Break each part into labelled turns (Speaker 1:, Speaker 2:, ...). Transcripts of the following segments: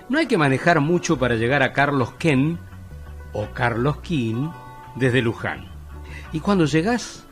Speaker 1: No hay que manejar mucho para llegar a Carlos Quén o Carlos Quín desde Luján. Y cuando llegás,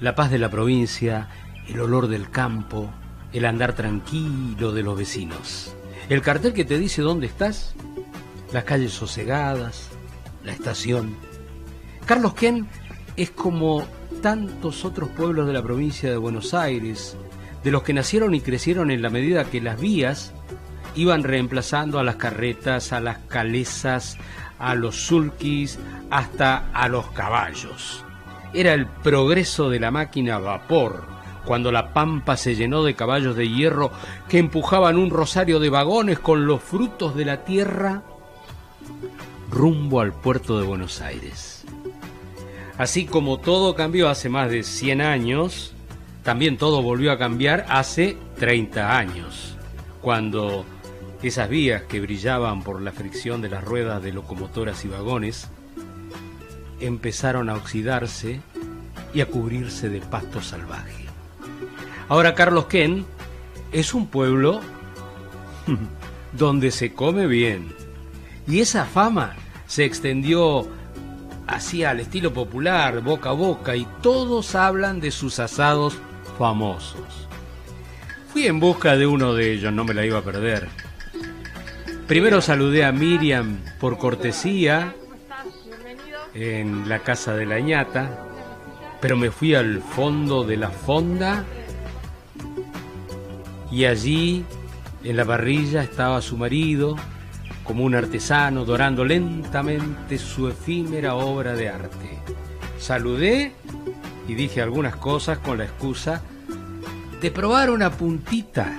Speaker 1: la paz de la provincia, el olor del campo, el andar tranquilo de los vecinos. El cartel que te dice dónde estás, las calles sosegadas, la estación. Carlos Quén es como tantos otros pueblos de la provincia de Buenos Aires, de los que nacieron y crecieron en la medida que las vías iban reemplazando a las carretas, a las calesas, a los sulkis, hasta a los caballos. Era el progreso de la máquina a vapor, cuando la pampa se llenó de caballos de hierro que empujaban un rosario de vagones con los frutos de la tierra rumbo al puerto de Buenos Aires. Así como todo cambió hace más de 100 años, también todo volvió a cambiar hace 30 años, cuando esas vías que brillaban por la fricción de las ruedas de locomotoras y vagones empezaron a oxidarse y a cubrirse de pasto salvaje. Ahora Carlos Quén es un pueblo donde se come bien, y esa fama se extendió así al estilo popular, boca a boca, y todos hablan de sus asados famosos. Fui en busca de uno de ellos, no me la iba a perder. Primero saludé a Miriam por cortesía en la casa de la ñata, pero me fui al fondo de la fonda y allí en la parrilla estaba su marido, como un artesano dorando lentamente su efímera obra de arte. Saludé y dije algunas cosas con la excusa de probar una puntita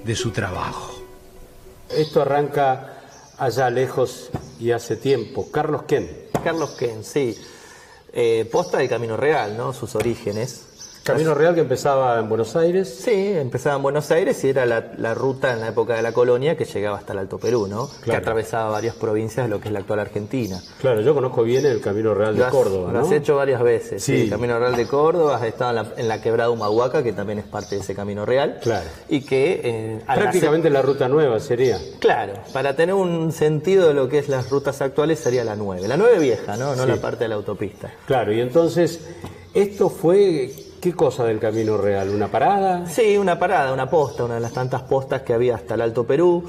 Speaker 1: de su trabajo. Esto arranca allá lejos y hace tiempo. Carlos Quén.
Speaker 2: Carlos Quén, sí. Posta del Camino Real, ¿no? Sus orígenes.
Speaker 1: Camino Real que empezaba en Buenos Aires.
Speaker 2: Sí, empezaba en Buenos Aires y era la ruta en la época de la colonia que llegaba hasta el Alto Perú, ¿no? Claro. Que atravesaba varias provincias de lo que es la actual Argentina.
Speaker 1: Claro, yo conozco bien el Camino Real de Córdoba, ¿no?
Speaker 2: Lo has hecho varias veces,
Speaker 1: sí.
Speaker 2: El Camino Real de Córdoba, has estado en la Quebrada Humahuaca, que también es parte de ese Camino Real.
Speaker 1: Claro.
Speaker 2: Y que...
Speaker 1: prácticamente la ruta nueva sería.
Speaker 2: Claro, para tener un sentido de lo que es las rutas actuales sería la 9. La 9 vieja, ¿no? No sí. La parte de la autopista.
Speaker 1: Claro, y entonces, esto fue... ¿Qué cosa del Camino Real? ¿Una parada?
Speaker 2: Sí, una parada, una posta, una de las tantas postas que había hasta el Alto Perú.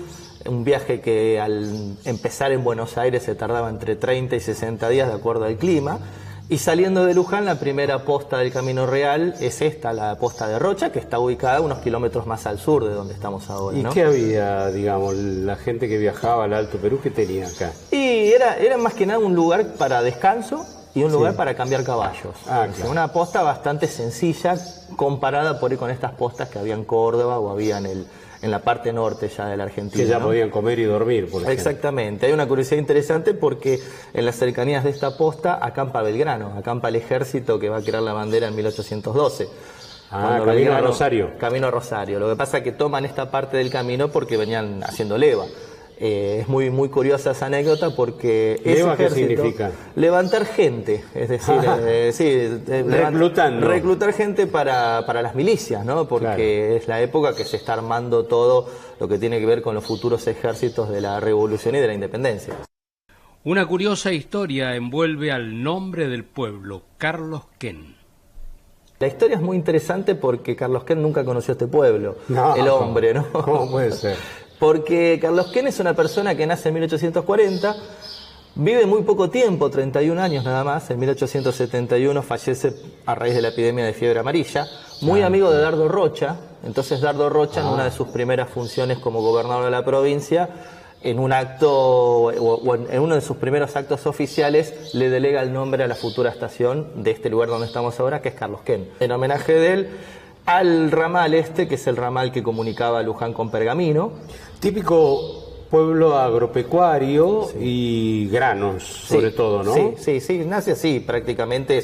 Speaker 2: Un viaje que al empezar en Buenos Aires se tardaba entre 30 y 60 días de acuerdo al clima. Y saliendo de Luján, la primera posta del Camino Real es esta, la posta de Rocha, que está ubicada unos kilómetros más al sur de donde estamos ahora, ¿no?
Speaker 1: ¿Y qué había, digamos, la gente que viajaba al Alto Perú, qué tenía acá?
Speaker 2: Y era más que nada un lugar para descanso y un lugar para cambiar caballos.
Speaker 1: Claro.
Speaker 2: Una posta bastante sencilla comparada por ahí con estas postas que había en Córdoba o había en la parte norte ya de la Argentina.
Speaker 1: Que ya
Speaker 2: ¿no?
Speaker 1: podían comer y dormir, por ejemplo.
Speaker 2: Exactamente. Hay una curiosidad interesante porque en las cercanías de esta posta acampa Belgrano, acampa el ejército que va a crear la bandera en 1812.
Speaker 1: Camino a Rosario.
Speaker 2: Camino a Rosario. Lo que pasa es que toman esta parte del camino porque venían haciendo leva. Es muy muy curiosa esa anécdota porque
Speaker 1: ¿Leva qué significa?
Speaker 2: Levantar gente, es decir, reclutar gente para las milicias, ¿no? Porque claro. Es la época que se está armando todo lo que tiene que ver con los futuros ejércitos de la Revolución y de la Independencia.
Speaker 1: Una curiosa historia envuelve al nombre del pueblo, Carlos Quén.
Speaker 2: La historia es muy interesante porque Carlos Quén nunca conoció este pueblo, el hombre, ¿no?
Speaker 1: ¿Cómo puede ser?
Speaker 2: Porque Carlos Quén es una persona que nace en 1840, vive muy poco tiempo, 31 años nada más, en 1871 fallece a raíz de la epidemia de fiebre amarilla, muy amigo de Dardo Rocha. Entonces Dardo Rocha en una de sus primeras funciones como gobernador de la provincia, en un acto o en uno de sus primeros actos oficiales le delega el nombre a la futura estación de este lugar donde estamos ahora, que es Carlos Quén, en homenaje de él al ramal que es el ramal que comunicaba Luján con Pergamino.
Speaker 1: Típico pueblo agropecuario y granos, sobre todo, ¿no?
Speaker 2: Sí, nace así, prácticamente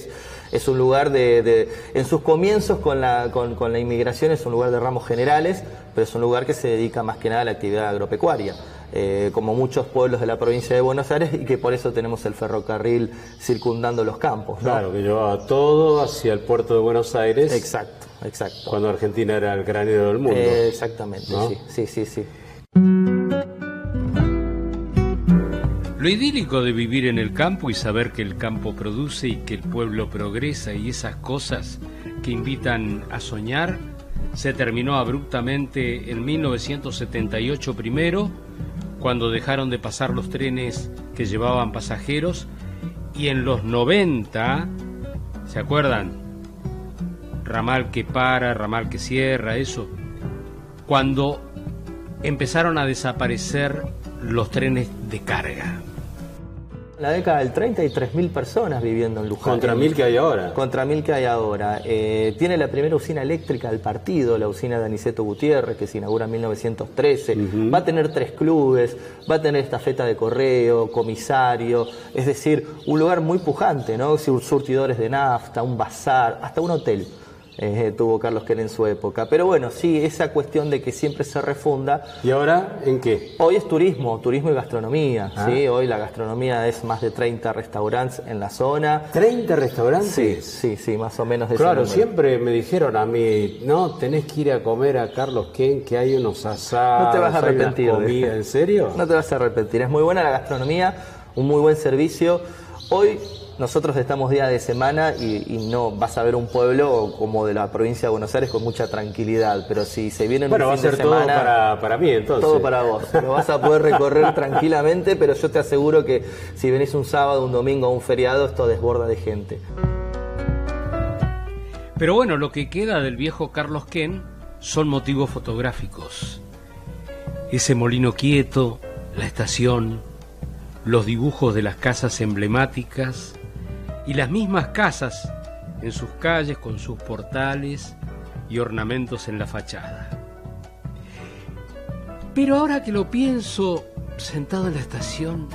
Speaker 2: es un lugar en sus comienzos con la inmigración es un lugar de ramos generales, pero es un lugar que se dedica más que nada a la actividad agropecuaria. Como muchos pueblos de la provincia de Buenos Aires, y que por eso tenemos el ferrocarril circundando los campos, ¿no?
Speaker 1: Claro, que llevaba todo hacia el puerto de Buenos Aires.
Speaker 2: Exacto.
Speaker 1: Cuando Argentina era el granero del mundo.
Speaker 2: Exactamente, ¿no? Sí.
Speaker 1: Lo idílico de vivir en el campo y saber que el campo produce y que el pueblo progresa y esas cosas que invitan a soñar, se terminó abruptamente en 1978 primero, cuando dejaron de pasar los trenes que llevaban pasajeros, y en los 90, ¿se acuerdan? Ramal que para, ramal que cierra, eso. Cuando empezaron a desaparecer los trenes de carga.
Speaker 2: En la década del 30 hay 3.000 personas viviendo en Luján.
Speaker 3: Contra 1.000 que hay ahora.
Speaker 2: Contra 1.000 que hay ahora. Tiene la primera usina eléctrica del partido, la usina de Aniceto Gutiérrez, que se inaugura en 1913. Va a tener 3 clubes, va a tener estafeta de correo, comisario, es decir, un lugar muy pujante, ¿no? Surtidores de nafta, un bazar, hasta un hotel. Tuvo Carlos Ken en su época. Pero bueno, sí, esa cuestión de que siempre se refunda.
Speaker 3: ¿Y ahora en qué?
Speaker 2: Hoy es turismo y gastronomía. ¿Sí? Hoy la gastronomía es más de 30 restaurantes en la zona.
Speaker 3: ¿30 restaurantes?
Speaker 2: Sí, más o menos de
Speaker 3: Claro,
Speaker 2: ese número.
Speaker 3: siempre me dijeron a mí, no, tenés que ir a comer a Carlos Ken, que hay unos asados.
Speaker 2: No te vas a
Speaker 3: hay unas
Speaker 2: arrepentir.
Speaker 3: comidas. ¿En serio?
Speaker 2: No te vas a arrepentir. Es muy buena la gastronomía, un muy buen servicio. Hoy nosotros estamos día de semana y no vas a ver un pueblo como de la provincia de Buenos Aires con mucha tranquilidad, pero si se viene un
Speaker 3: Bueno, va a
Speaker 2: fin de
Speaker 3: ser todo
Speaker 2: semana,
Speaker 3: para mí entonces.
Speaker 2: todo para vos. Lo vas a poder recorrer tranquilamente, pero yo te aseguro que si venís un sábado, un domingo o un feriado, esto desborda de gente.
Speaker 1: Pero bueno, lo que queda del viejo Carlos Ken son motivos fotográficos. Ese molino quieto, la estación, los dibujos de las casas emblemáticas y las mismas casas en sus calles con sus portales y ornamentos en la fachada. Pero ahora que lo pienso, sentado en la estación,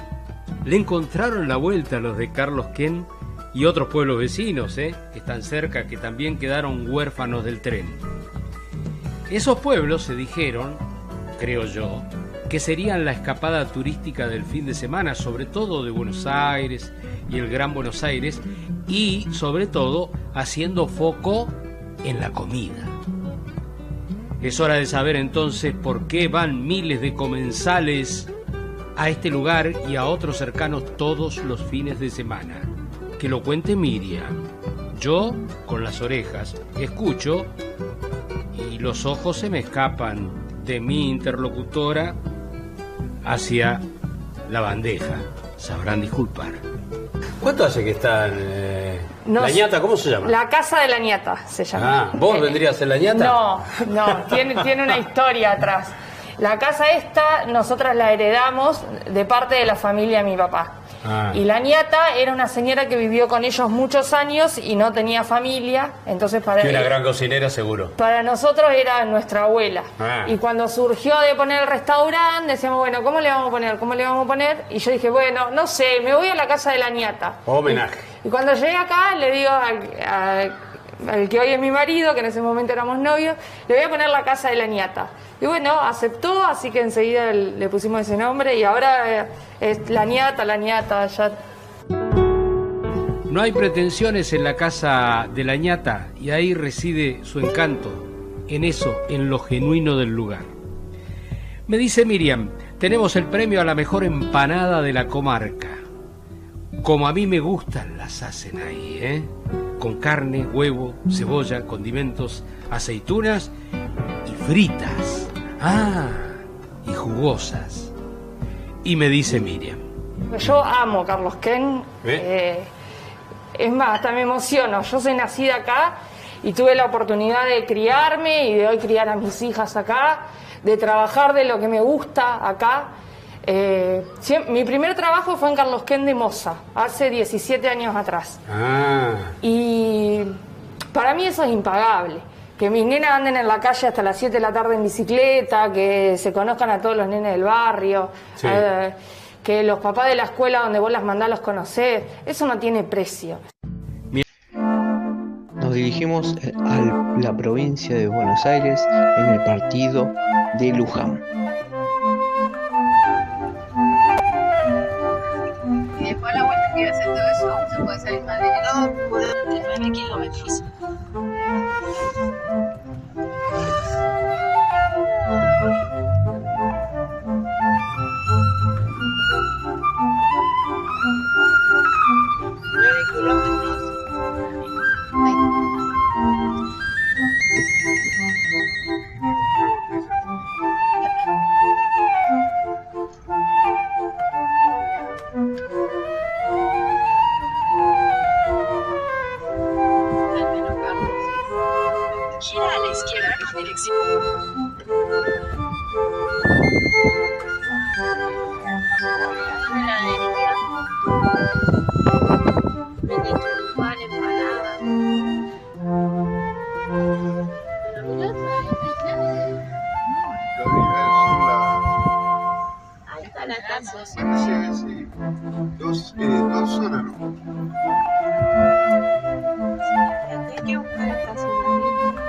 Speaker 1: le encontraron la vuelta a los de Carlos Ken y otros pueblos vecinos, que están cerca, que también quedaron huérfanos del tren. Esos pueblos se dijeron, creo yo, que serían la escapada turística del fin de semana, sobre todo de Buenos Aires y el Gran Buenos Aires, y sobre todo haciendo foco en la comida. Es hora de saber entonces por qué van miles de comensales a este lugar y a otros cercanos todos los fines de semana. Que lo cuente Miriam. Yo, con las orejas, escucho y los ojos se me escapan de mi interlocutora hacia la bandeja. Sabrán disculpar.
Speaker 3: ¿Cuánto hace que están? ¿La ñata cómo se llama?
Speaker 4: La casa de la ñata se llama.
Speaker 3: ¿Vos vendrías a ser la ñata?
Speaker 4: No, tiene una historia atrás. La casa esta nosotras la heredamos de parte de la familia de mi papá. Y la ñata era una señora que vivió con ellos muchos años y no tenía familia, entonces
Speaker 3: Que una gran cocinera seguro.
Speaker 4: para nosotros era nuestra abuela. Y cuando surgió de poner el restaurante, decíamos, bueno, ¿cómo le vamos a poner? ¿Cómo le vamos a poner? Y yo dije, bueno, no sé, me voy a la casa de la ñata.
Speaker 3: Homenaje.
Speaker 4: Y cuando llegué acá, le digo al que hoy es mi marido, que en ese momento éramos novios, le voy a poner la casa de la ñata. Y bueno, aceptó, así que enseguida le pusimos ese nombre y ahora es la ñata, ya.
Speaker 1: No hay pretensiones en la casa de la ñata y ahí reside su encanto, en eso, en lo genuino del lugar. Me dice Miriam, tenemos el premio a la mejor empanada de la comarca. Como a mí me gustan, las hacen ahí, con carne, huevo, cebolla, condimentos, aceitunas y fritas. Y jugosas. Y me dice Miriam.
Speaker 4: Yo amo Carlos Ken. Es más, hasta me emociono. Yo soy nacida acá y tuve la oportunidad de criarme y de hoy criar a mis hijas acá, de trabajar de lo que me gusta acá. Mi primer trabajo fue en Carlos Ken de Moza, hace 17 años atrás. Y para mí eso es impagable. Que mis nenas anden en la calle hasta las 7 de la tarde en bicicleta, que se conozcan a todos los nenes del barrio,
Speaker 3: Sí.
Speaker 4: Que los papás de la escuela donde vos las mandás los conocés, eso no tiene precio.
Speaker 5: Nos dirigimos a la provincia de Buenos Aires en el partido de Luján.
Speaker 6: Y después la vuelta que iba a hacer todo eso, se puede salir más de 9 kilómetros. Milano.
Speaker 7: Sí, sí. Dos horas no.
Speaker 6: Hay que buscar estacionamiento.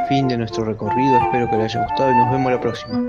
Speaker 5: Fin de nuestro recorrido, espero que les haya gustado y nos vemos la próxima.